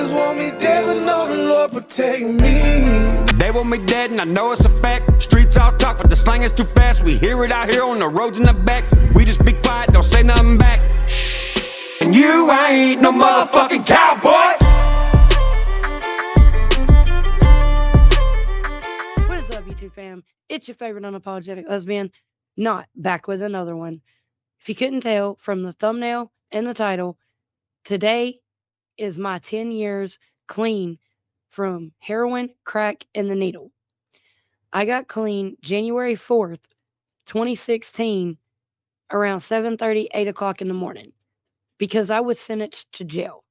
just want me dead, but no, the Lord protect me. They want me dead and I know it's a fact. Streets all talk, but the slang is too fast. We hear it out here on the roads in the back. We just be quiet, don't say nothing back. And you ain't no motherfucking cowboy. What is up, YouTube fam? It's your favorite unapologetic lesbian, not back with another one. If you couldn't tell from the thumbnail and the title, today is my 10 years clean from heroin, crack, and the needle. I got clean January 4th, 2016, around 7:30, 8 o'clock in the morning, because I was sentenced to jail.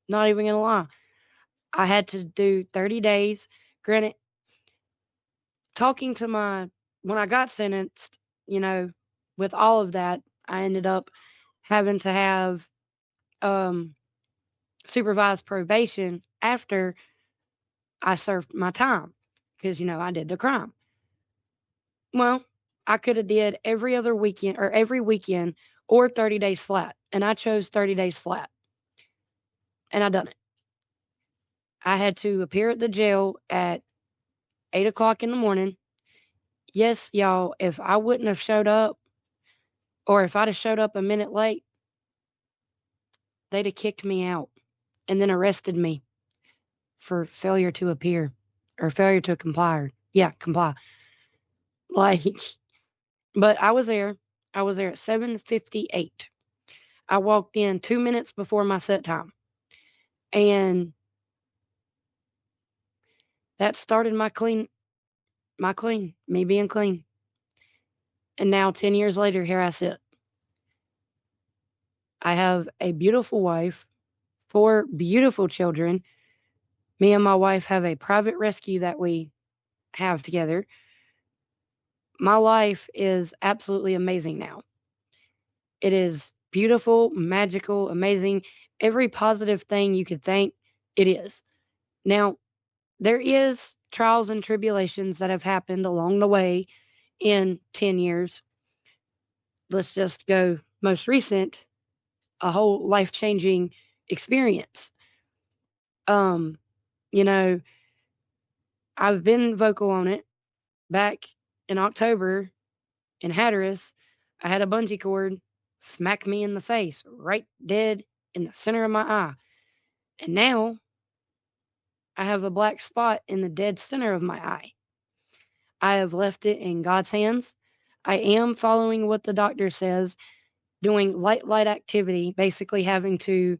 Not even gonna lie. I had to do 30 days. Granted, when I got sentenced, with all of that, I ended up having to have supervised probation after I served my time, because I did the crime. Well, I could have did every weekend or 30 days flat, and I chose 30 days flat, and I done it. I had to appear at the jail at 8 o'clock in the morning. Yes, y'all, if I wouldn't have showed up, or if I'd have showed up a minute late, they'd have kicked me out and then arrested me for failure to appear or failure to comply. Comply. But I was there. I was there at 7:58. I walked in 2 minutes before my set time. And that started me being clean. And now 10 years later, here I sit. I have a beautiful wife, 4 beautiful children. Me and my wife have a private rescue that we have together. My life is absolutely amazing now. It is beautiful, magical, amazing. Every positive thing you could think, it is. Now, there is trials and tribulations that have happened along the way in 10 years. Let's just go most recent, a whole life-changing experience. I've been vocal on it. Back in October in Hatteras, I had a bungee cord smack me in the face, right dead in the center of my eye. And now I have a black spot in the dead center of my eye. I have left it in God's hands. I am following what the doctor says, doing light activity, basically having to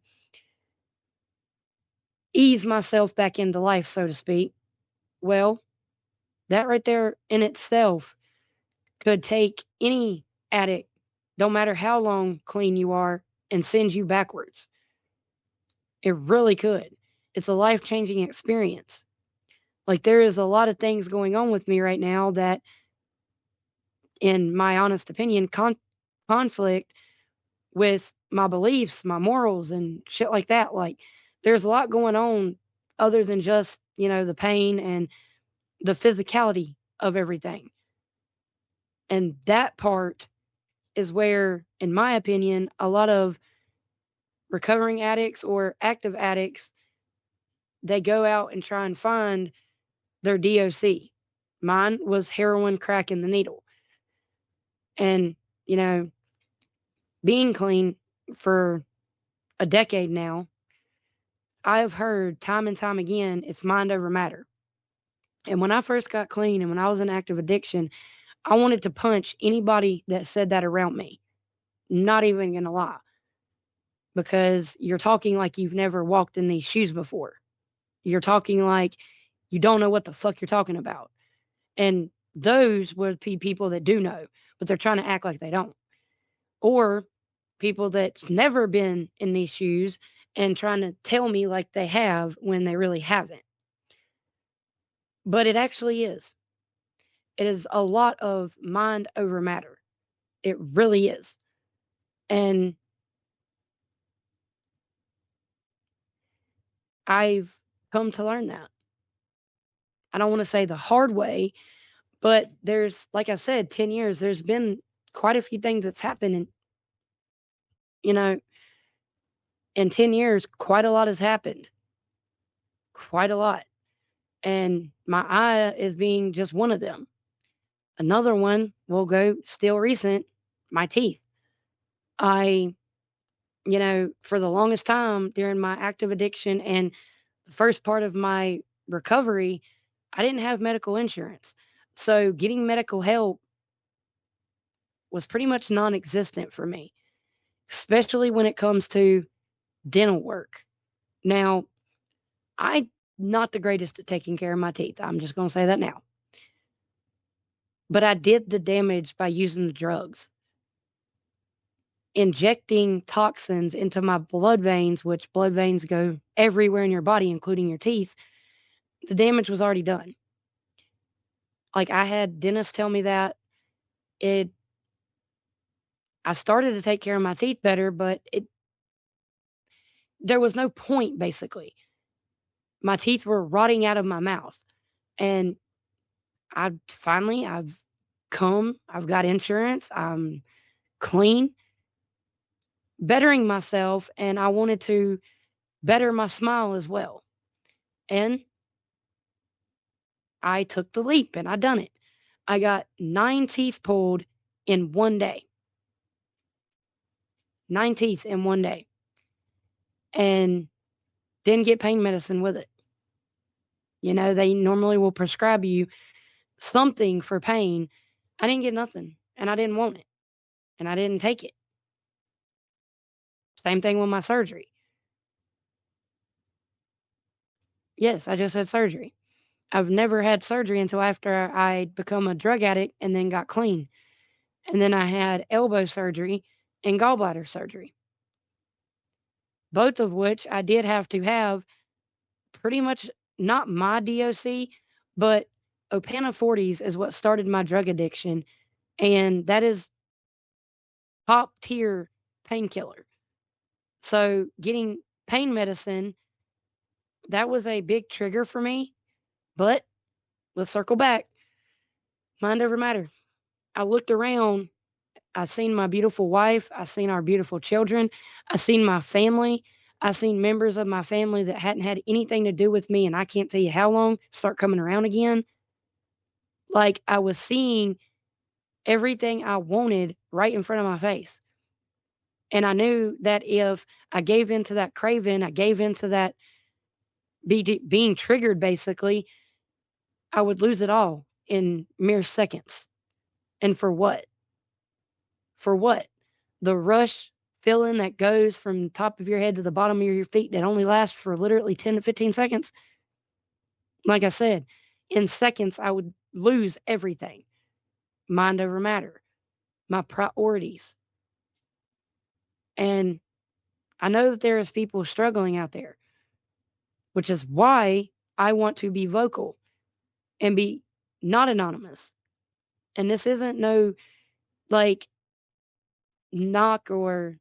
ease myself back into life, so to speak. Well, that right there in itself could take any addict, no matter how long clean you are, and send you backwards. It really could. It's a life-changing experience. Like, there is a lot of things going on with me right now that, in my honest opinion, conflict with my beliefs, my morals, and shit like that. Like, there's a lot going on other than just, the pain and the physicality of everything. And that part is where, in my opinion, a lot of recovering addicts or active addicts, they go out and try and find their DOC. Mine was heroin, crack, and the needle. And, being clean for a decade now, I have heard time and time again, it's mind over matter. And when I first got clean and when I was in active addiction, I wanted to punch anybody that said that around me. Not even gonna lie. Because you're talking like you've never walked in these shoes before. You're talking like you don't know what the fuck you're talking about. And those would be people that do know, but they're trying to act like they don't. Or people that's never been in these shoes and trying to tell me like they have when they really haven't. But it actually is. It is a lot of mind over matter. It really is. And I've come to learn that. I don't want to say the hard way, but there's, like I said, 10 years, there's been quite a few things that's happened. And, in 10 years, quite a lot has happened. quite a lot. And my eye is being just one of them. Another one will go still recent, my teeth. I, for the longest time during my active addiction and the first part of my recovery, I didn't have medical insurance. So getting medical help was pretty much non existent for me, especially when it comes to dental work. Now, I'm not the greatest at taking care of my teeth. I'm just going to say that now. But I did the damage by using the drugs, injecting toxins into my blood veins, which blood veins go everywhere in your body, including your teeth. The damage was already done. Like I had dentists tell me that it I started to take care of my teeth better, but there was no point basically. My teeth were rotting out of my mouth. And I've come, I've got insurance, I'm clean, bettering myself, and I wanted to better my smile as well. And I took the leap and I done it. I got 9 teeth pulled in one day. 9 teeth in one day. And didn't get pain medicine with it. They normally will prescribe you something for pain. I didn't get nothing and I didn't want it and I didn't take it. Same thing with my surgery. Yes, I just had surgery. I've never had surgery until after I'd become a drug addict and then got clean. And then I had elbow surgery and gallbladder surgery, both of which I did have to have pretty much not my DOC, but Opana 40s is what started my drug addiction. And that is top tier painkiller. So getting pain medicine, that was a big trigger for me. But let's circle back. Mind over matter. I looked around. I seen my beautiful wife. I seen our beautiful children. I seen my family. I seen members of my family that hadn't had anything to do with me, and I can't tell you how long, start coming around again. Like I was seeing everything I wanted right in front of my face. And I knew that if I gave into that craving, I gave into that being triggered basically, I would lose it all in mere seconds. And for what? For what? The rush feeling that goes from the top of your head to the bottom of your feet that only lasts for literally 10 to 15 seconds. Like I said, in seconds, I would lose everything. Mind over matter, my priorities. And I know that there is people struggling out there, which is why I want to be vocal and be not anonymous. And this isn't no like knock or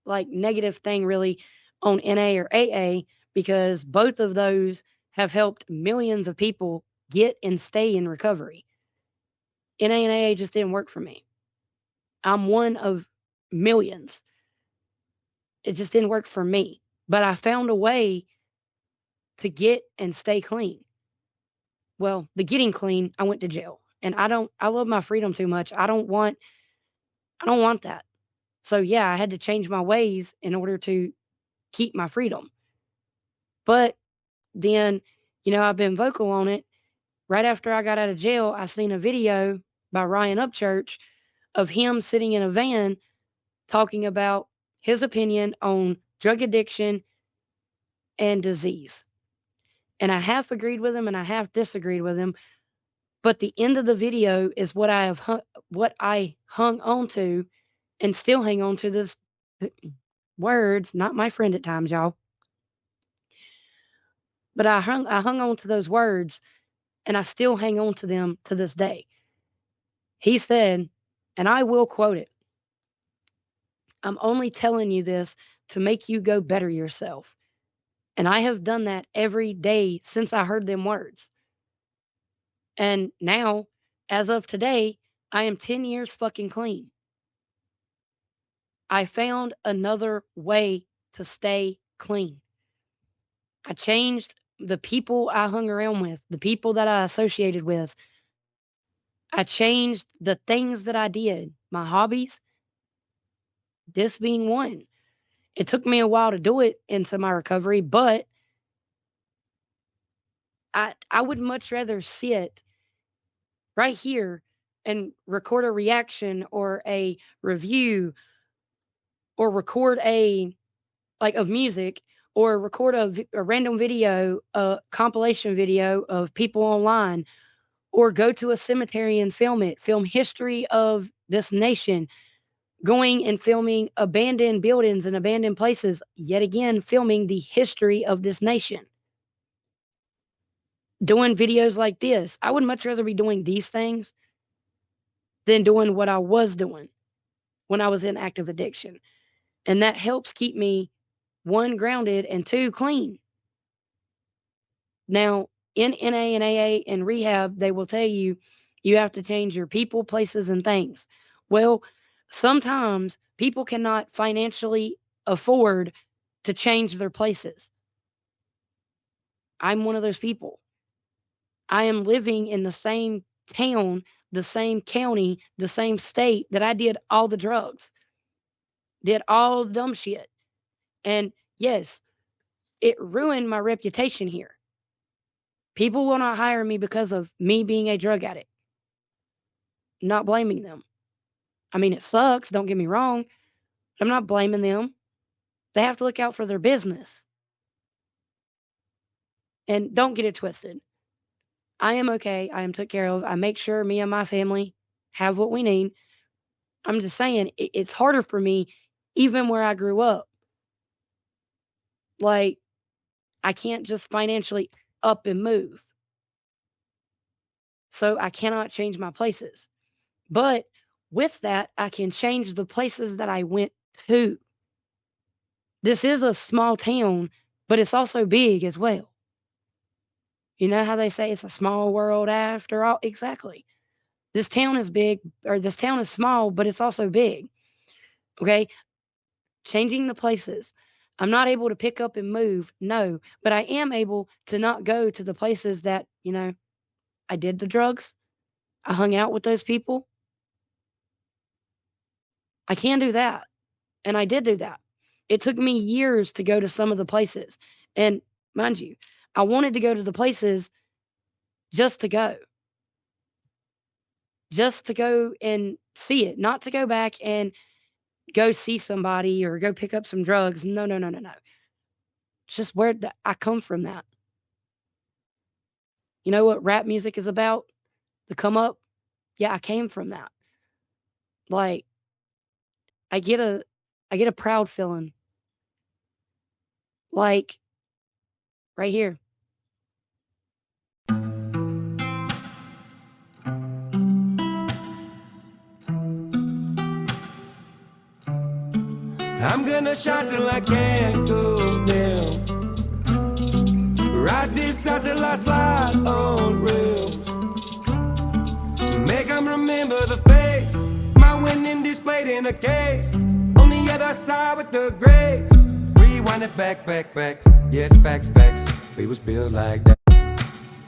like negative thing really on NA or AA, because both of those have helped millions of people get and stay in recovery. NA and AA just didn't work for me. I'm one of millions. It just didn't work for me. But I found a way to get and stay clean. Well, the getting clean, I went to jail. And I love my freedom too much. I don't want that. So yeah, I had to change my ways in order to keep my freedom. But then, I've been vocal on it. Right after I got out of jail, I seen a video by Ryan Upchurch of him sitting in a van talking about his opinion on drug addiction and disease. And I half agreed with him and I half disagreed with him. But the end of the video is what I hung on to and still hang on to this words, not my friend at times, y'all. But I hung on to those words and I still hang on to them to this day. He said, and I will quote it, "I'm only telling you this to make you go better yourself." And I have done that every day since I heard them words. And now, as of today, I am 10 years fucking clean. I found another way to stay clean. I changed the people I hung around with, the people that I associated with. I changed the things that I did, my hobbies, this being one. It took me a while to do it into my recovery, but I would much rather sit right here and record a reaction or a review or record a like of music or record a random video, a compilation video of people online, or go to a cemetery and film it, film history of this nation, going and filming abandoned buildings and abandoned places, yet again, filming the history of this nation. Doing videos like this. I would much rather be doing these things than doing what I was doing when I was in active addiction. And that helps keep me, one, grounded, and two, clean. Now, in NA and AA and rehab, they will tell you you have to change your people, places, and things. Well, sometimes people cannot financially afford to change their places. I'm one of those people. I am living in the same town, the same county, the same state that I did all the drugs, did all the dumb shit. And yes, it ruined my reputation here. People will not hire me because of me being a drug addict. Not blaming them. I mean, it sucks, don't get me wrong. I'm not blaming them. They have to look out for their business. And don't get it twisted. I am okay. I am took care of. I make sure me and my family have what we need. I'm just saying, it's harder for me even where I grew up. Like, I can't just financially up and move. So I cannot change my places. But with that, I can change the places that I went to. This is a small town, but it's also big as well. You know how they say it's a small world after all? Exactly. This town is big, or this town is small, but it's also big. Okay? Changing the places. I'm not able to pick up and move, no, but I am able to not go to the places that, I did the drugs. I hung out with those people. I can do that. And I did do that. It took me years to go to some of the places. And mind you, I wanted to go to the places just to go. Just to go and see it, not to go back and go see somebody or go pick up some drugs. No, no, no, no, no. It's just where I come from that. You know what rap music is about? The come up? Yeah, I came from that. Like, I get a proud feeling. Like, right here. I'm gonna shine till I can't go down. Ride this out till I slide on rails. Make 'em remember the face. My winning displayed in a case. On the other side with the grades. Rewind it back, back, back. Yeah, it's facts, facts. We was built like that.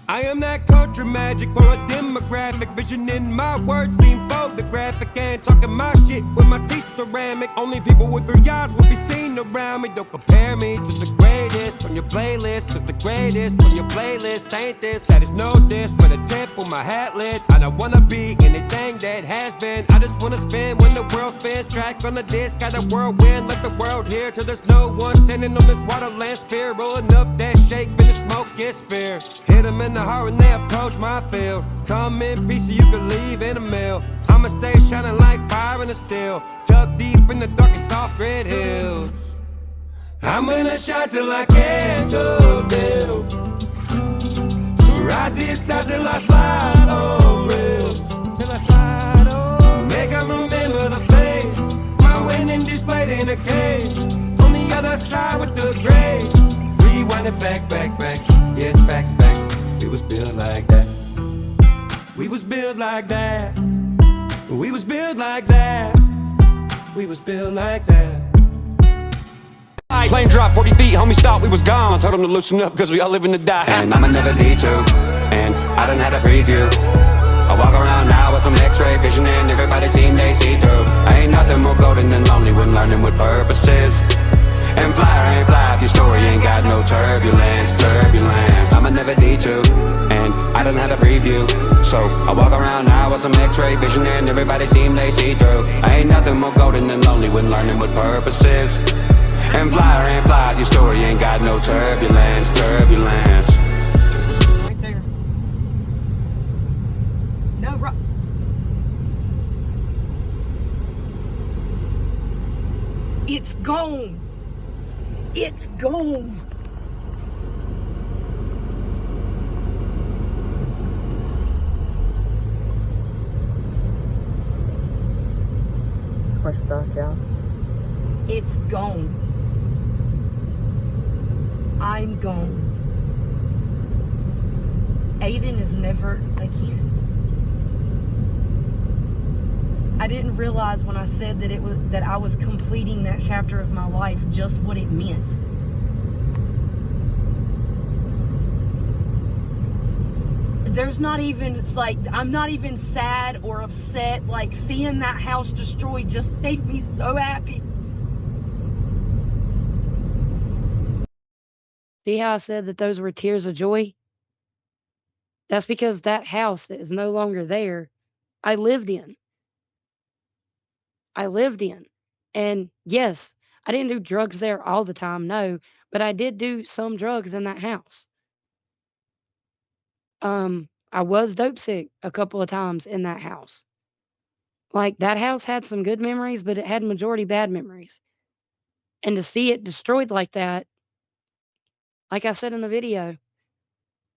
I am that culture magic for a demographic. Vision in my words seem photographic. And talking my shit with my teeth ceramic. Only people with 3 eyes will be seen around me. Don't compare me to the greatest on your playlist. Cause the greatest on your playlist ain't this. That is no diss, but a tip on my hat lid. I don't wanna be anything that has been. I just wanna spin when the world spins. Track on the disc, got a whirlwind. Let the world hear till there's no one standing on this waterland spear. Rolling up that shake, finish smoke, get spear. Hit 'em in the heart when they approach my field. Come in peace so you can leave in a mail. I'ma stay shining like fire in the steel. Dug deep in the darkest soft red hills. I'm gonna shine till I can't go down. Ride this out till I slide on rails. Till I slide on. Make 'em remember the face. My winning displayed in a case. On the other side with the grace. Rewind it back, back, back. Yeah, it's facts, facts. We was built like that. We was built like that. We was built like that. We was built like that. plane dropped 40 feet, homies thought we was gone. I told them to loosen up, cause we all living to die. And I'ma never need to, and I done had a preview. I walk around now with some x-ray vision and everybody seem they see through. I ain't nothing more golden than lonely when learning what purpose is. And fly or ain't fly if your story ain't got no turbulence, turbulence. I'ma never need to, and I done had a preview. So I walk around now with some x-ray vision and everybody seem they see through. I ain't nothing more golden than lonely when learning what purpose is. And fly or ain't fly if your story ain't got no turbulence, turbulence. Right there. No, right. It's gone. It's gone. We're stuck, yeah. It's gone. I'm gone. Aiden is never again. I didn't realize when I said that I was completing that chapter of my life just what it meant. There's not even, it's like, I'm not even sad or upset. Like, seeing that house destroyed just made me so happy. See how I said that those were tears of joy? That's because that house that is no longer there, I lived in. And yes, I didn't do drugs there all the time, no, but I did do some drugs in that house. I was dope sick a couple of times in that house. Like, that house had some good memories, but it had majority bad memories. And to see it destroyed like that, like I said in the video,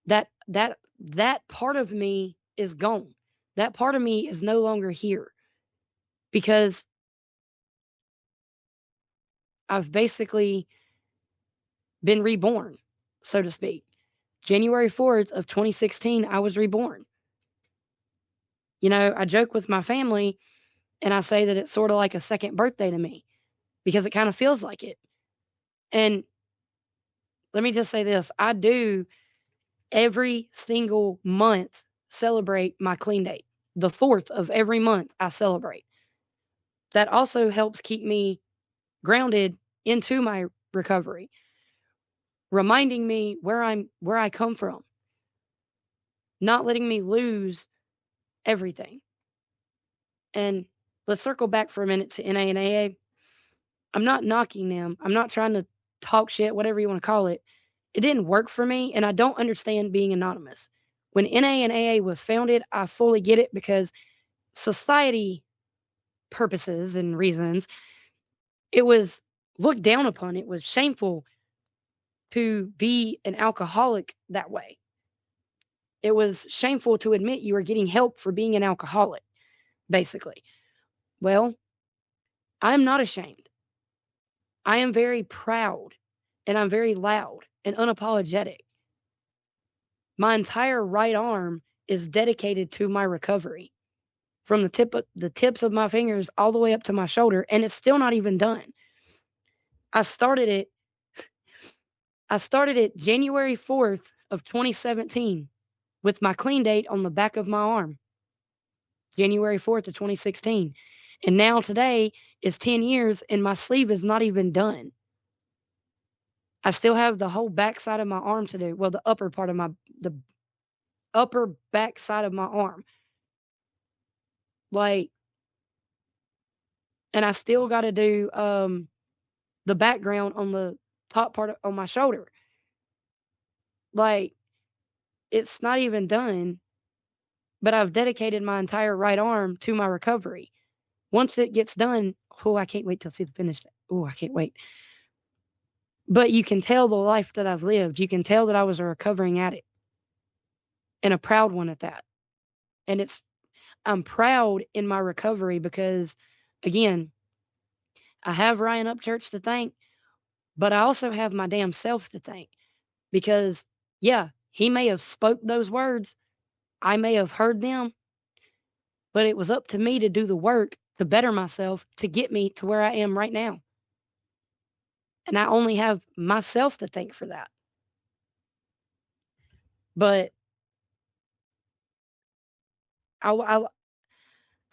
that part of me is gone. That part of me is no longer here because I've basically been reborn, so to speak. January 4th of 2016, I was reborn. You know, I joke with my family and I say that it's sort of like a second birthday to me because it kind of feels like it. And let me just say this, I do every single month celebrate my clean date. The 4th of every month I celebrate. That also helps keep me grounded into my recovery, reminding me where I come from, not letting me lose everything. And let's circle back for a minute to NA and AA. I'm not knocking them. I'm not trying to talk shit, whatever you want to call it. It didn't work for me, and I don't understand being anonymous. When NA and AA was founded, I fully get it because society purposes and reasons, it was looked down upon. It was shameful to be an alcoholic that way. It was shameful to admit you were getting help for being an alcoholic, basically. Well, I'm not ashamed. I am very proud and I'm very loud and unapologetic. My entire right arm is dedicated to my recovery from the tips of my fingers all the way up to my shoulder, and it's still not even done. I started it January 4th of 2017 with my clean date on the back of my arm. January 4th of 2016. And now today is 10 years and my sleeve is not even done. I still have the whole back side of my arm to do. Well, the upper back side of my arm. Like, and I still got to do the background on the top part on my shoulder. Like, it's not even done, but I've dedicated my entire right arm to my recovery. Once it gets done, oh, I can't wait to see the finish. Oh, I can't wait. But you can tell the life that I've lived. You can tell that I was a recovering addict and a proud one at that. And I'm proud in my recovery because, again, I have Ryan Upchurch to thank, but I also have my damn self to thank because, yeah, he may have spoke those words. I may have heard them, but it was up to me to do the work to better myself to get me to where I am right now. And I only have myself to thank for that. But I'm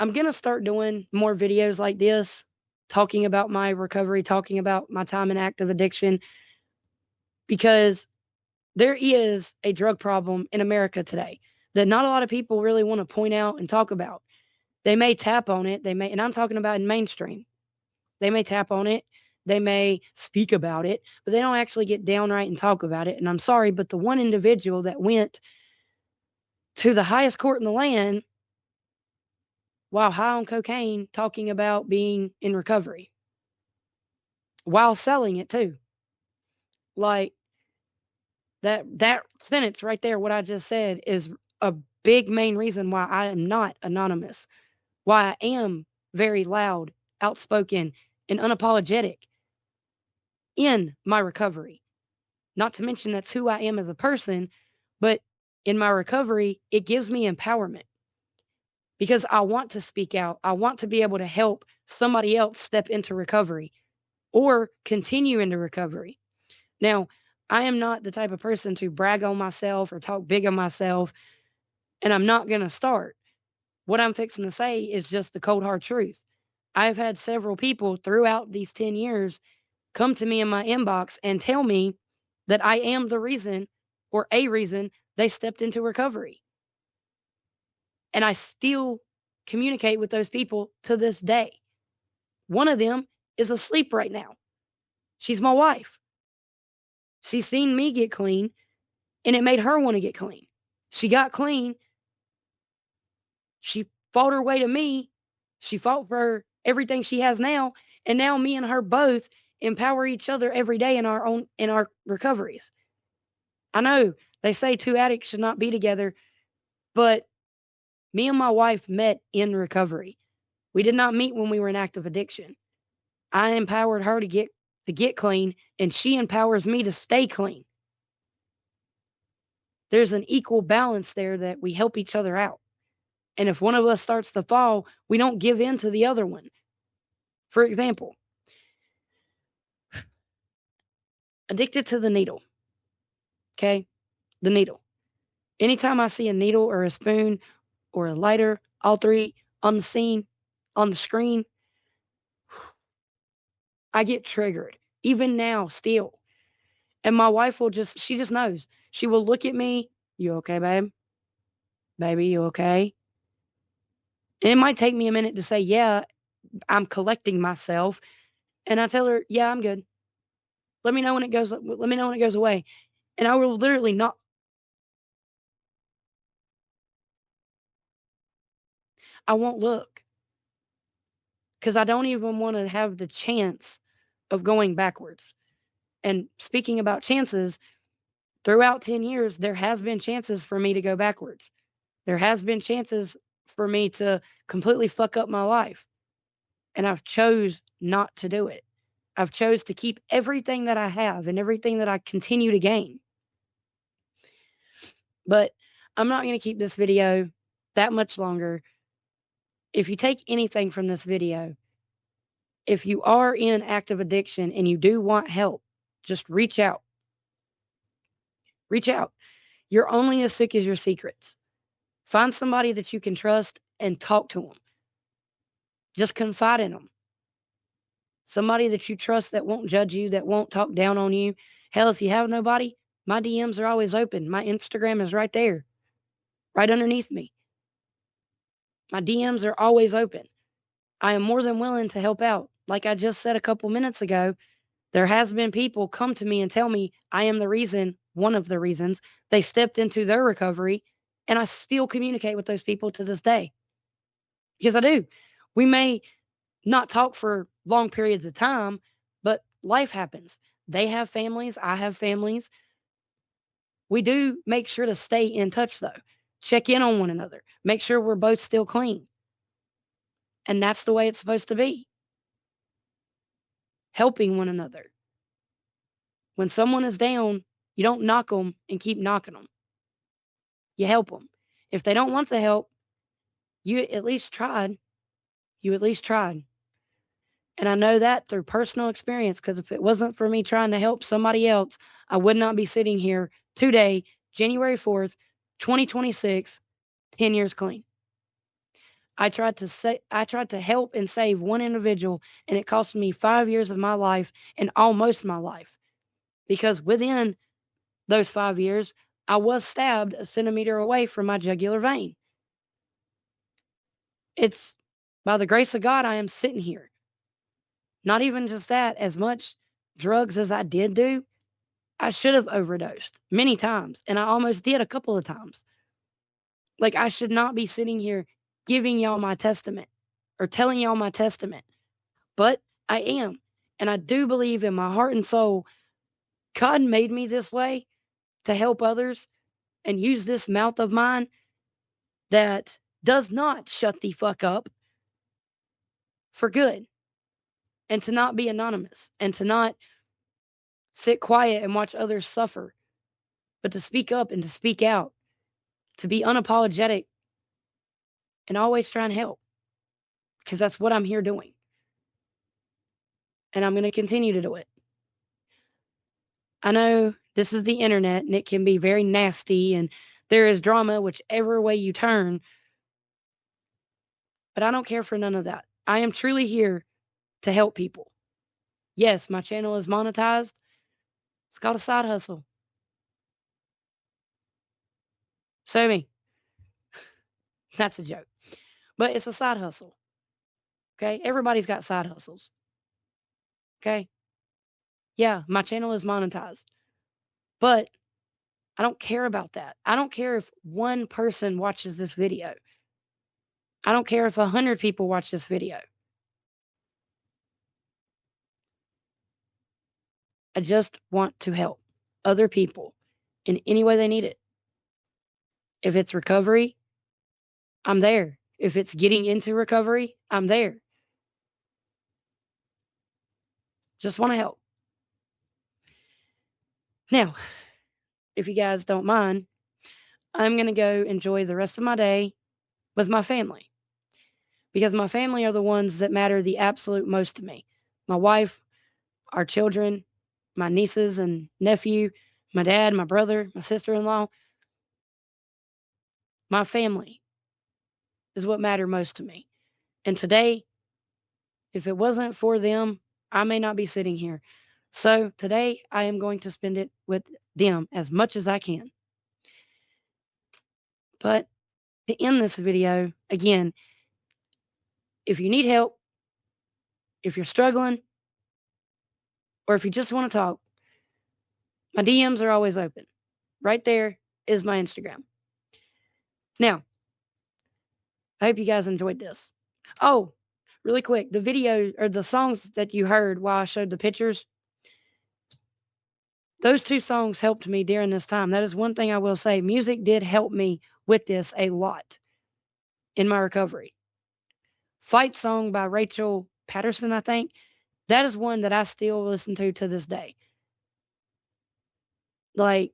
going to start doing more videos like this, talking about my recovery, talking about my time in active addiction, because there is a drug problem in America today that not a lot of people really want to point out and talk about. They may tap on it, and I'm talking about in mainstream. They may tap on it, they may speak about it, but they don't actually get downright and talk about it. And I'm sorry, but the one individual that went to the highest court in the land while high on cocaine talking about being in recovery while selling it too. Like that sentence right there, what I just said, is a big main reason why I am not anonymous, why I am very loud, outspoken, and unapologetic in my recovery. Not to mention that's who I am as a person, but in my recovery, it gives me empowerment because I want to speak out. I want to be able to help somebody else step into recovery or continue into recovery. Now, I am not the type of person to brag on myself or talk big on myself, and I'm not going to start. What I'm fixing to say is just the cold hard truth. I've had several people throughout these 10 years come to me in my inbox and tell me that I am the reason or a reason they stepped into recovery. And I still communicate with those people to this day. One of them is asleep right now. She's my wife. She's seen me get clean and it made her want to get clean. She got clean. She fought her way to me. She fought for everything she has now. And now me and her both empower each other every day in our recoveries. I know they say two addicts should not be together, but me and my wife met in recovery. We did not meet when we were in active addiction. I empowered her to get clean, and she empowers me to stay clean. There's an equal balance there that we help each other out. And if one of us starts to fall, we don't give in to the other one. For example, addicted to the needle. Okay? The needle. Anytime I see a needle or a spoon or a lighter, all three on the scene, on the screen, I get triggered. Even now, still. And my wife she just knows. She will look at me, "You okay, babe? Baby, you okay?" And it might take me a minute to say, "Yeah, I'm collecting myself." And I tell her, "Yeah, I'm good. Let me know when it goes away." And I will literally not I won't look because I don't even want to have the chance of going backwards. And speaking about chances, throughout 10 years, there has been chances for me to go backwards. There has been chances for me to completely fuck up my life. And I've chose not to do it. I've chose to keep everything that I have and everything that I continue to gain. But I'm not going to keep this video that much longer. If you take anything from this video, if you are in active addiction and you do want help, just reach out. Reach out. You're only as sick as your secrets. Find somebody that you can trust and talk to them. Just confide in them. Somebody that you trust that won't judge you, that won't talk down on you. Hell, if you have nobody, my DMs are always open. My Instagram is right there, right underneath me. My DMs are always open. I am more than willing to help out. Like I just said a couple minutes ago, there has been people come to me and tell me I am the reason, one of the reasons they stepped into their recovery, and I still communicate with those people to this day. Because I do. We may not talk for long periods of time, but life happens. They have families, I have families. We do make sure to stay in touch though. Check in on one another. Make sure we're both still clean. And that's the way it's supposed to be. Helping one another. When someone is down, you don't knock them and keep knocking them. You help them. If they don't want the help, you at least tried. You at least tried. And I know that through personal experience, because if it wasn't for me trying to help somebody else, I would not be sitting here today, January 4th, 2026, 10 years clean. I tried to help and save one individual, and it cost me 5 years of my life and almost my life. Because within those 5 years, I was stabbed a centimeter away from my jugular vein. It's by the grace of God I am sitting here. Not even just that, as much drugs as I did do, I should have overdosed many times, and I almost did a couple of times. Like, I should not be sitting here giving y'all my testament or telling y'all my testament, but I am. And I do believe in my heart and soul, God made me this way to help others and use this mouth of mine that does not shut the fuck up for good, and to not be anonymous, and to not sit quiet and watch others suffer, but to speak up and to speak out, to be unapologetic and always try and help, because that's what I'm here doing. And I'm going to continue to do it. I know this is the internet and it can be very nasty and there is drama whichever way you turn, but I don't care for none of that. I am truly here to help people. Yes, my channel is monetized. It's called a side hustle. So me. That's a joke. But it's a side hustle. Okay? Everybody's got side hustles. Okay? Yeah, my channel is monetized. But I don't care about that. I don't care if one person watches this video. I don't care if 100 people watch this video. I just want to help other people in any way they need it. If it's recovery, I'm there. If it's getting into recovery, I'm there. Just want to help. Now, if you guys don't mind, I'm going to go enjoy the rest of my day with my family, because my family are the ones that matter the absolute most to me. My wife, our children, my nieces and nephew, my dad, my brother, my sister-in-law. My family is what mattered most to me. And today, if it wasn't for them, I may not be sitting here. So today, I am going to spend it with them as much as I can. But to end this video, again, if you need help, if you're struggling, or if you just want to talk, my DMs are always open. Right there is my Instagram. Now, I hope you guys enjoyed this. Oh, really quick, the video or the songs that you heard while I showed the pictures, those 2 songs helped me during this time. That is one thing I will say. Music did help me with this a lot in my recovery. Fight Song by Rachel Patterson, I think. That is one that I still listen to this day. Like,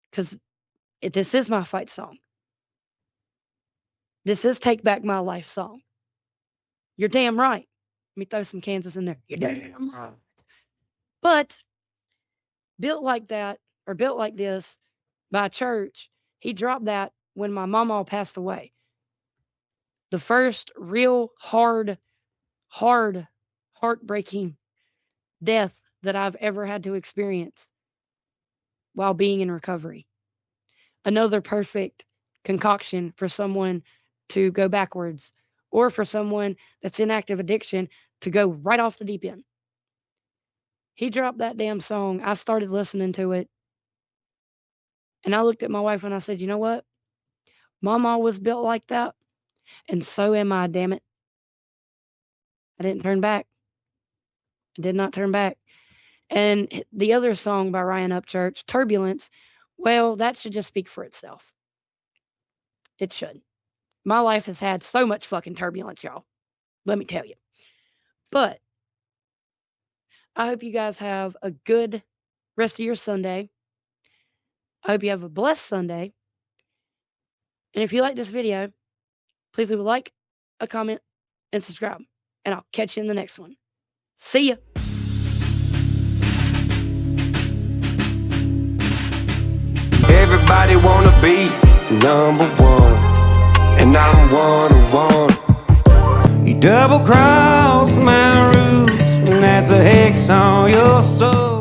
because this is my fight song. This is Take Back My Life song. You're damn right. Let me throw some Kansas in there. You're damn right. But Built Like That, or Built Like This by Church, he dropped that when my mama passed away. The first real heartbreaking death that I've ever had to experience while being in recovery. Another perfect concoction for someone to go backwards, or for someone that's in active addiction to go right off the deep end. He dropped that damn song. I started listening to it. And I looked at my wife and I said, you know what? Mama was built like that. And so am I, damn it. I didn't turn back. I did not turn back. And the other song by Ryan Upchurch, Turbulence, well, that should just speak for itself. It should. My life has had so much fucking turbulence, y'all. Let me tell you. But I hope you guys have a good rest of your Sunday. I hope you have a blessed Sunday. And if you like this video, please leave a like, a comment, and subscribe. and I'll catch you in the next one. See ya. Everybody wanna be number one, and I'm one. You double cross my roots, and that's a hex on your soul.